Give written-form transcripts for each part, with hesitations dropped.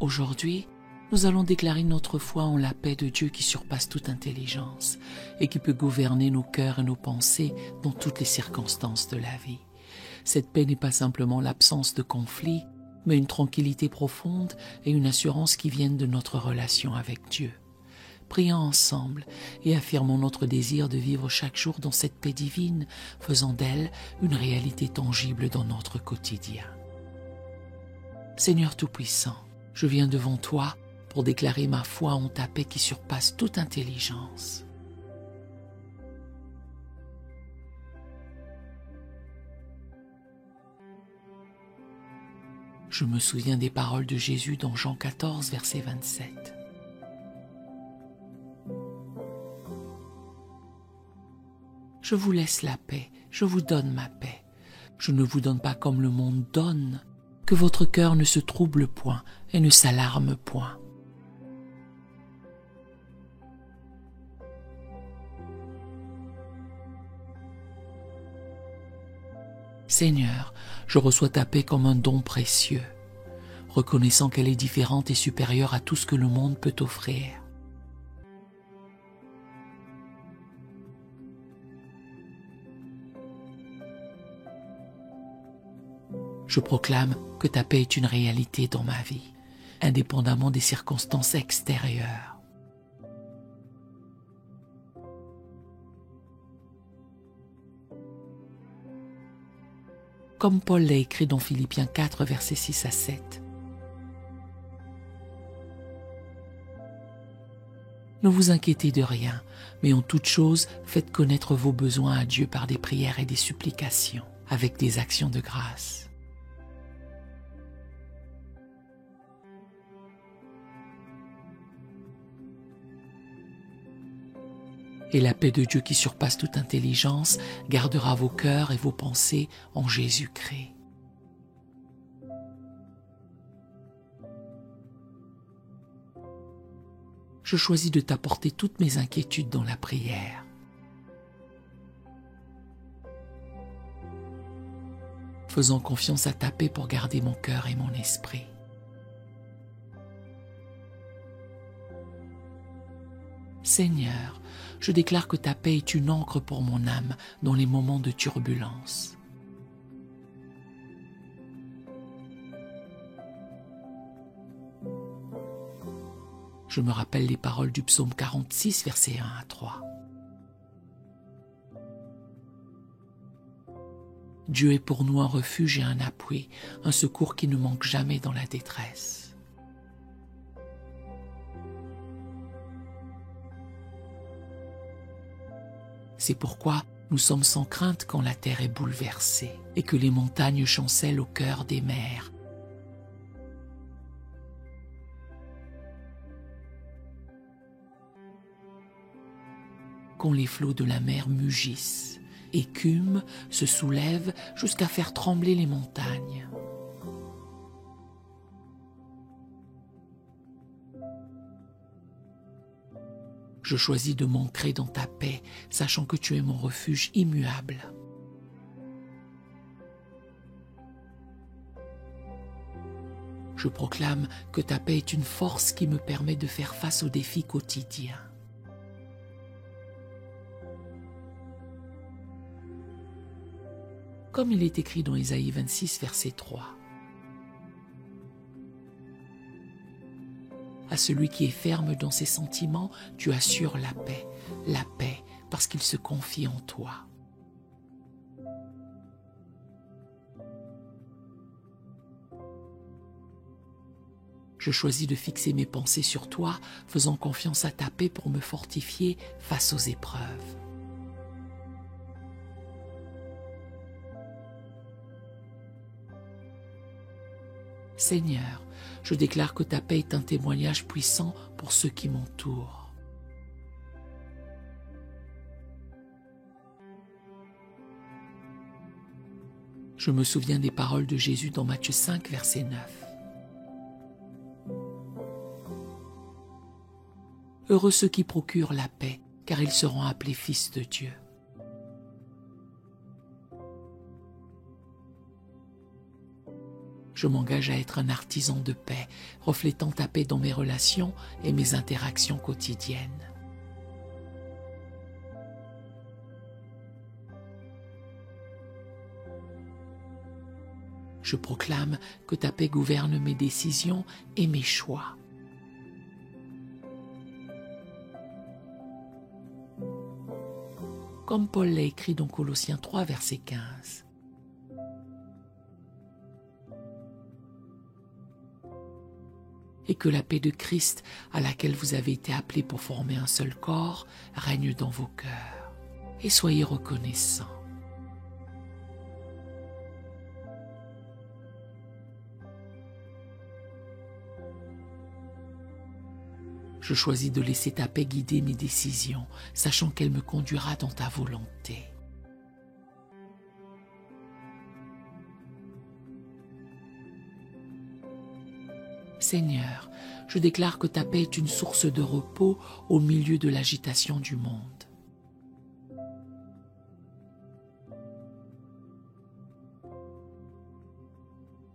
Aujourd'hui, nous allons déclarer notre foi en la paix de Dieu qui surpasse toute intelligence et qui peut gouverner nos cœurs et nos pensées dans toutes les circonstances de la vie. Cette paix n'est pas simplement l'absence de conflit, mais une tranquillité profonde et une assurance qui viennent de notre relation avec Dieu. Prions ensemble et affirmons notre désir de vivre chaque jour dans cette paix divine, faisant d'elle une réalité tangible dans notre quotidien. Seigneur Tout-Puissant, je viens devant toi pour déclarer ma foi en ta paix qui surpasse toute intelligence. Je me souviens des paroles de Jésus dans Jean 14, verset 27. Je vous laisse la paix, je vous donne ma paix. Je ne vous donne pas comme le monde donne, que votre cœur ne se trouble point et ne s'alarme point. Seigneur, je reçois ta paix comme un don précieux, reconnaissant qu'elle est différente et supérieure à tout ce que le monde peut offrir. Je proclame que ta paix est une réalité dans ma vie, indépendamment des circonstances extérieures. Comme Paul l'a écrit dans Philippiens 4, versets 6 à 7. Ne vous inquiétez de rien, mais en toute chose, faites connaître vos besoins à Dieu par des prières et des supplications, avec des actions de grâce. Et la paix de Dieu qui surpasse toute intelligence gardera vos cœurs et vos pensées en Jésus-Christ. Je choisis de t'apporter toutes mes inquiétudes dans la prière. Faisant confiance à ta paix pour garder mon cœur et mon esprit. Seigneur, je déclare que ta paix est une ancre pour mon âme dans les moments de turbulence. Je me rappelle les paroles du psaume 46, versets 1 à 3. Dieu est pour nous un refuge et un appui, un secours qui ne manque jamais dans la détresse. C'est pourquoi nous sommes sans crainte quand la terre est bouleversée et que les montagnes chancellent au cœur des mers. Quand les flots de la mer mugissent, écument, se soulèvent jusqu'à faire trembler les montagnes. Je choisis de m'ancrer dans ta paix, sachant que tu es mon refuge immuable. Je proclame que ta paix est une force qui me permet de faire face aux défis quotidiens. Comme il est écrit dans Ésaïe 26, verset 3. À celui qui est ferme dans ses sentiments, tu assures la paix parce qu'il se confie en toi. Je choisis de fixer mes pensées sur toi, faisant confiance à ta paix pour me fortifier face aux épreuves. Seigneur, je déclare que ta paix est un témoignage puissant pour ceux qui m'entourent. Je me souviens des paroles de Jésus dans Matthieu 5, verset 9. Heureux ceux qui procurent la paix, car ils seront appelés fils de Dieu. Je Je m'engage à être un artisan de paix, reflétant ta paix dans mes relations et mes interactions quotidiennes. Je proclame que ta paix gouverne mes décisions et mes choix. Comme Paul l'a écrit dans Colossiens 3, verset 15. Et que la paix de Christ, à laquelle vous avez été appelés pour former un seul corps, règne dans vos cœurs. Et soyez reconnaissants. Je choisis de laisser ta paix guider mes décisions, sachant qu'elle me conduira dans ta volonté. Seigneur, je déclare que ta paix est une source de repos au milieu de l'agitation du monde.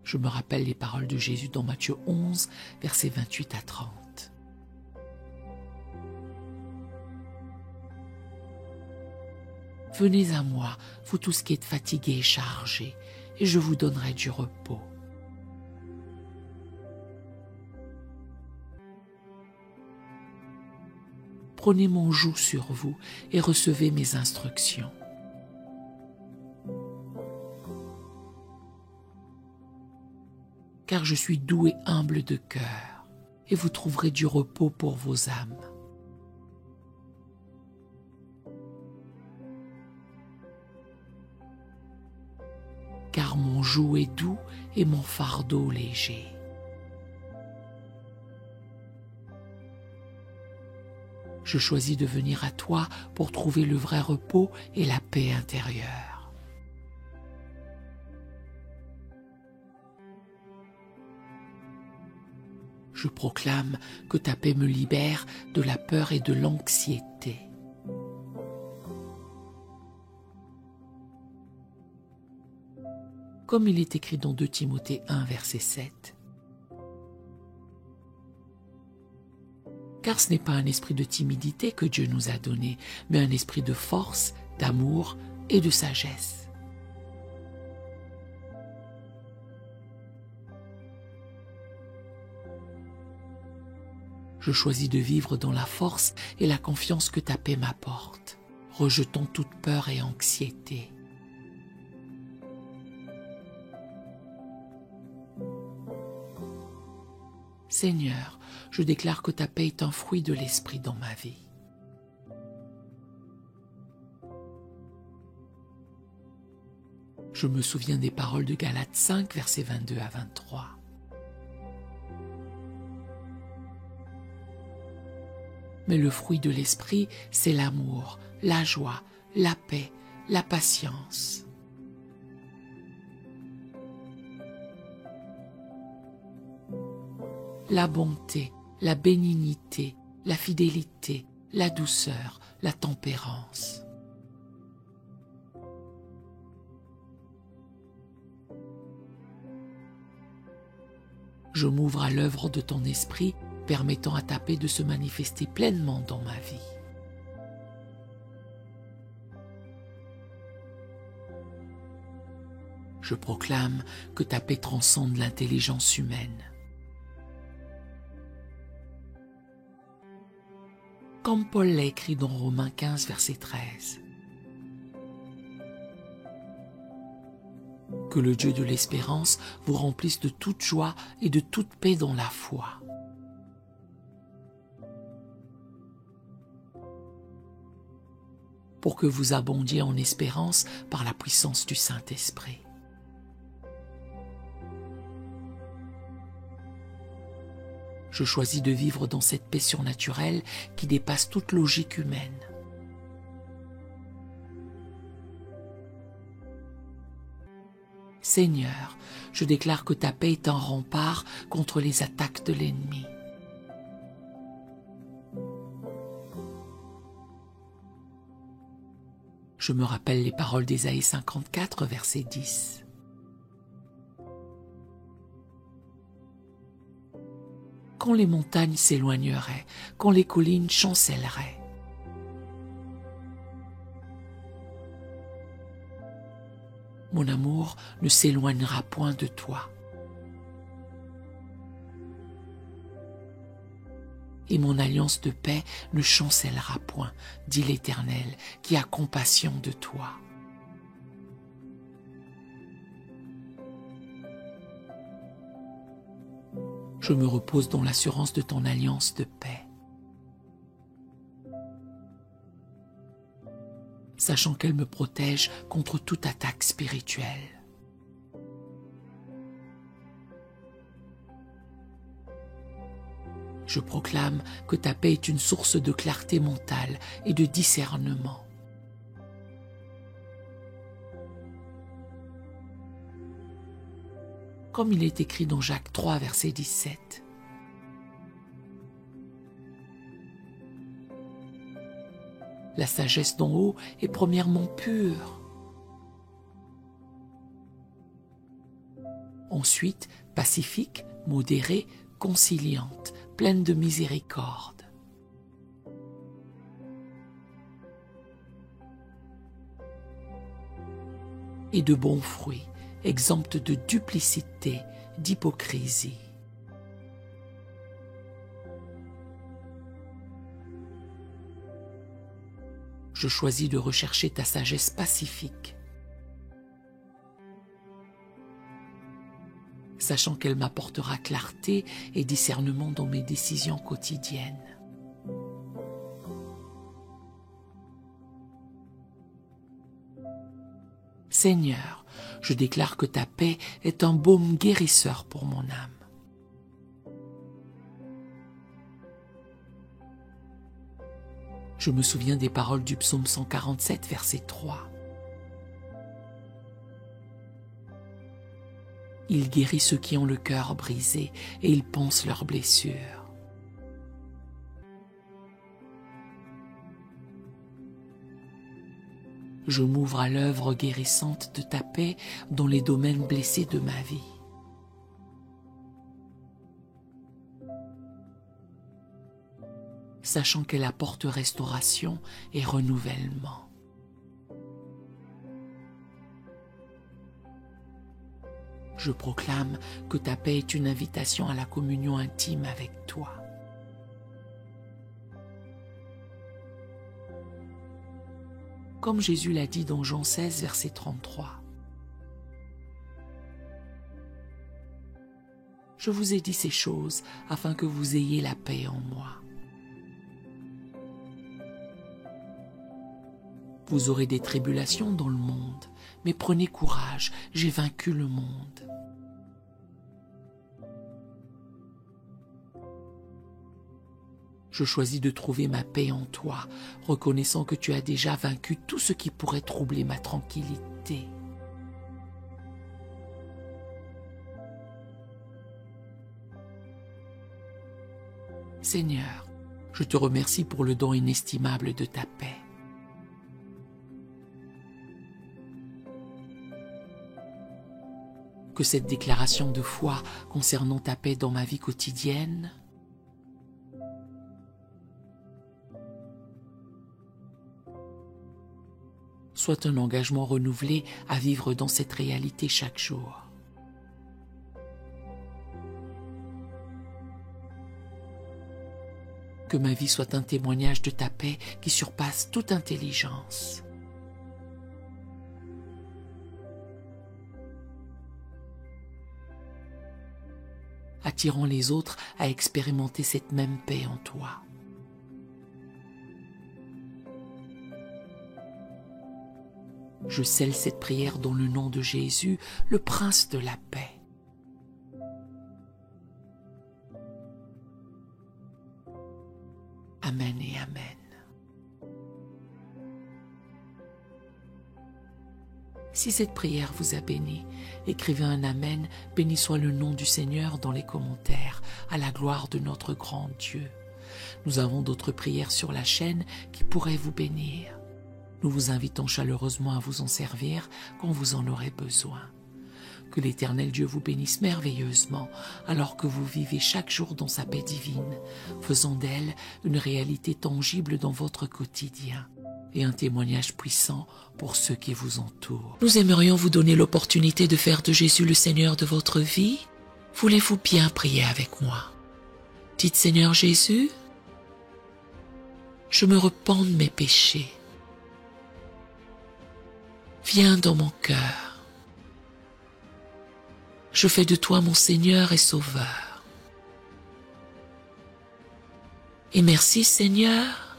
Je me rappelle les paroles de Jésus dans Matthieu 11, versets 28 à 30. Venez à moi, vous tous qui êtes fatigués et chargés, et je vous donnerai du repos. Prenez mon joug sur vous et recevez mes instructions. Car je suis doux et humble de cœur, et vous trouverez du repos pour vos âmes. Car mon joug est doux et mon fardeau léger. Je choisis de venir à toi pour trouver le vrai repos et la paix intérieure. Je proclame que ta paix me libère de la peur et de l'anxiété. Comme il est écrit dans 2 Timothée 1, verset 7. Car ce n'est pas un esprit de timidité que Dieu nous a donné, mais un esprit de force, d'amour et de sagesse. Je choisis de vivre dans la force et la confiance que ta paix m'apporte, rejetant toute peur et anxiété. Seigneur, je déclare que ta paix est un fruit de l'esprit dans ma vie. Je me souviens des paroles de Galates 5, versets 22 à 23. Mais le fruit de l'esprit, c'est l'amour, la joie, la paix, la patience. La bonté, la bénignité, la fidélité, la douceur, la tempérance. Je m'ouvre à l'œuvre de ton esprit, permettant à ta paix de se manifester pleinement dans ma vie. Je proclame que ta paix transcende l'intelligence humaine. Comme Paul l'a écrit dans Romains 15, verset 13. Que le Dieu de l'espérance vous remplisse de toute joie et de toute paix dans la foi. Pour que vous abondiez en espérance par la puissance du Saint-Esprit. Je choisis de vivre dans cette paix surnaturelle qui dépasse toute logique humaine. Seigneur, je déclare que ta paix est un rempart contre les attaques de l'ennemi. Je me rappelle les paroles d'Ésaïe 54, verset 10. quand les montagnes s'éloigneraient, quand les collines chancelleraient. Mon amour ne s'éloignera point de toi. Et mon alliance de paix ne chancellera point, dit l'Éternel, qui a compassion de toi. Je me repose dans l'assurance de ton alliance de paix, sachant qu'elle me protège contre toute attaque spirituelle. Je proclame que ta paix est une source de clarté mentale et de discernement. Comme il est écrit dans Jacques 3, verset 17. La sagesse d'en haut est premièrement pure. Ensuite, pacifique, modérée, conciliante, pleine de miséricorde. Et de bons fruits, exempte de duplicité, d'hypocrisie. Je choisis de rechercher ta sagesse pacifique, sachant qu'elle m'apportera clarté et discernement dans mes décisions quotidiennes. Seigneur, je déclare que ta paix est un baume guérisseur pour mon âme. Je me souviens des paroles du psaume 147, verset 3. Il guérit ceux qui ont le cœur brisé et il panse leurs blessures. Je m'ouvre à l'œuvre guérissante de ta paix dans les domaines blessés de ma vie. Sachant qu'elle apporte restauration et renouvellement. Je proclame que ta paix est une invitation à la communion intime avec toi. Comme Jésus l'a dit dans Jean 16, verset 33. Je vous ai dit ces choses afin que vous ayez la paix en moi. Vous aurez des tribulations dans le monde, mais prenez courage, j'ai vaincu le monde. Je choisis de trouver ma paix en toi, reconnaissant que tu as déjà vaincu tout ce qui pourrait troubler ma tranquillité. Seigneur, je te remercie pour le don inestimable de ta paix. Que cette déclaration de foi concernant ta paix dans ma vie quotidienne soit un engagement renouvelé à vivre dans cette réalité chaque jour. Que ma vie soit un témoignage de ta paix qui surpasse toute intelligence. Attirant les autres à expérimenter cette même paix en toi. Je scelle cette prière dans le nom de Jésus, le Prince de la paix. Amen et Amen. Si cette prière vous a béni, écrivez un Amen, béni soit le nom du Seigneur dans les commentaires, à la gloire de notre grand Dieu. Nous avons d'autres prières sur la chaîne qui pourraient vous bénir. Nous vous invitons chaleureusement à vous en servir quand vous en aurez besoin. Que l'Éternel Dieu vous bénisse merveilleusement alors que vous vivez chaque jour dans sa paix divine, faisant d'elle une réalité tangible dans votre quotidien et un témoignage puissant pour ceux qui vous entourent. Nous aimerions vous donner l'opportunité de faire de Jésus le Seigneur de votre vie. Voulez-vous bien prier avec moi? Dites: Seigneur Jésus, je me repens de mes péchés. Viens dans mon cœur. Je fais de toi mon Seigneur et Sauveur. Et merci Seigneur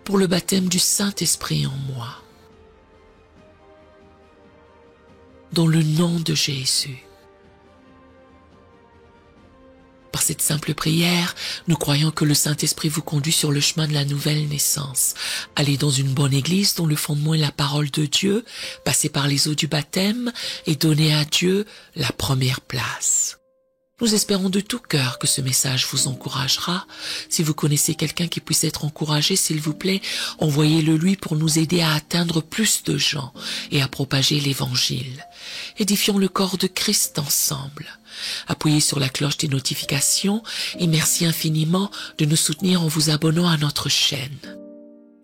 pour le baptême du Saint-Esprit en moi. Dans le nom de Jésus. Par cette simple prière, nous croyons que le Saint-Esprit vous conduit sur le chemin de la nouvelle naissance. Allez dans une bonne église dont le fondement est la parole de Dieu, passez par les eaux du baptême et donnez à Dieu la première place. Nous espérons de tout cœur que ce message vous encouragera. Si vous connaissez quelqu'un qui puisse être encouragé, s'il vous plaît, envoyez-le lui pour nous aider à atteindre plus de gens et à propager l'Évangile. Édifions le corps de Christ ensemble. Appuyez sur la cloche des notifications et merci infiniment de nous soutenir en vous abonnant à notre chaîne.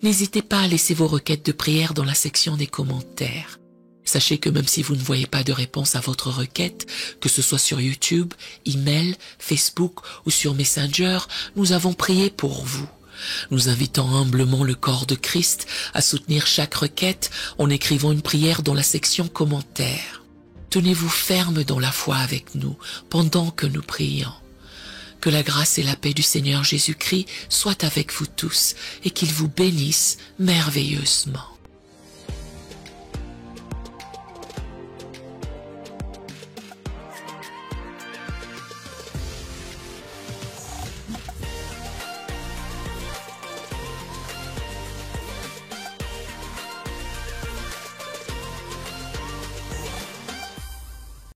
N'hésitez pas à laisser vos requêtes de prière dans la section des commentaires. Sachez que même si vous ne voyez pas de réponse à votre requête, que ce soit sur YouTube, email, Facebook ou sur Messenger, nous avons prié pour vous. Nous invitons humblement le corps de Christ à soutenir chaque requête en écrivant une prière dans la section commentaires. Tenez-vous ferme dans la foi avec nous pendant que nous prions. Que la grâce et la paix du Seigneur Jésus-Christ soient avec vous tous et qu'il vous bénisse merveilleusement.